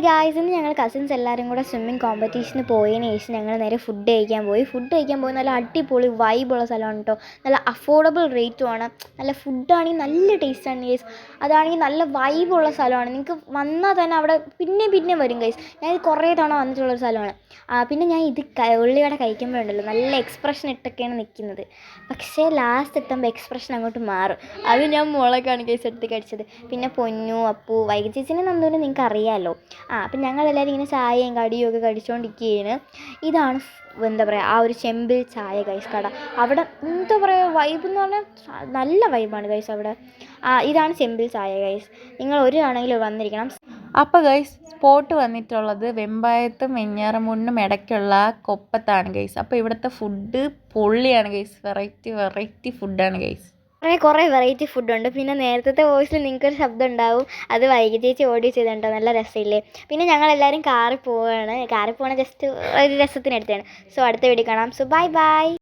Guys, ഇന്ന് ഞങ്ങൾ cousins എല്ലാവരും കൂടെ സ്വിമ്മിങ് കോമ്പറ്റീഷന് പോയതിന് ശേഷം ഞങ്ങൾ നേരെ ഫുഡ് കഴിക്കാൻ പോയി നല്ല അടിപൊളി വൈബുള്ള സ്ഥലമാണ് കേട്ടോ. നല്ല അഫോർഡബിൾ റേറ്റുമാണ്. നല്ല ഫുഡാണെങ്കിൽ നല്ല ടേസ്റ്റാണ് ഗൈസ്. അതാണെങ്കിൽ നല്ല വൈബുള്ള സ്ഥലമാണ്. നിങ്ങൾക്ക് വന്നാൽ തന്നെ അവിടെ പിന്നെ വരും ഗൈസ്. ഞാൻ കുറേ തവണ വന്നിട്ടുള്ളൊരു സ്ഥലമാണ്. പിന്നെ ഞാൻ ഇത് ഉള്ളിവട കഴിക്കുമ്പോഴുണ്ടല്ലോ നല്ല എക്സ്പ്രഷൻ ഇട്ടൊക്കെയാണ് നിൽക്കുന്നത്. പക്ഷേ ലാസ്റ്റ് എത്തുമ്പോൾ എക്സ്പ്രഷൻ അങ്ങോട്ട് മാറും. അത് ഞാൻ മുളകാണ് ഗൈസ് എടുത്ത് കഴിച്ചത്. പിന്നെ പൊന്നു, അപ്പു, വൈകി ചേച്ചിനെ നന്ദൂനെ നിങ്ങൾക്ക് അറിയാമല്ലോ. അപ്പം ഞങ്ങളെല്ലാവരും ഇങ്ങനെ ചായയും കടിയും ഒക്കെ കഴിച്ചുകൊണ്ടിരിക്കുകയാണ്. ഇതാണ് എന്താ പറയുക, ആ ഒരു ചെമ്പിൽ ചായ ഗൈസ് കട. അവിടെ എന്താ പറയുക, വൈബ് എന്ന് പറഞ്ഞാൽ നല്ല വൈബാണ് ഗൈസ് അവിടെ. ഇതാണ് ചെമ്പിൽ ചായ ഗൈസ്. നിങ്ങൾ ഒരാണെങ്കിലും വന്നിരിക്കണം. അപ്പോൾ ഗൈസ്, സ്പോട്ട് വന്നിട്ടുള്ളത് വെമ്പായത്തും വെഞ്ഞാറമൂടിനും ഇടയ്ക്കുള്ള കൊപ്പത്താണ് ഗൈസ്. അപ്പോൾ ഇവിടുത്തെ ഫുഡ് പൊള്ളിയാണ് ഗൈസ്. വെറൈറ്റി ഫുഡാണ് ഗൈസ്. കുറേ വെറൈറ്റി ഫുഡുണ്ട്. പിന്നെ നേരത്തെ വോയിസിൽ നിങ്ങൾക്കൊരു ശബ്ദം ഉണ്ടാവും, അത് വൈകി ചേച്ചി ഓഡിയോ ചെയ്തിട്ടുണ്ടോ, നല്ല രസമില്ലേ. പിന്നെ ഞങ്ങളെല്ലാവരും കാറിൽ പോവുകയാണ് ജസ്റ്റ് ഒരു രസത്തിനെടുത്താണ്. സോ അടുത്ത വീഡിയോ കാണാം. So by.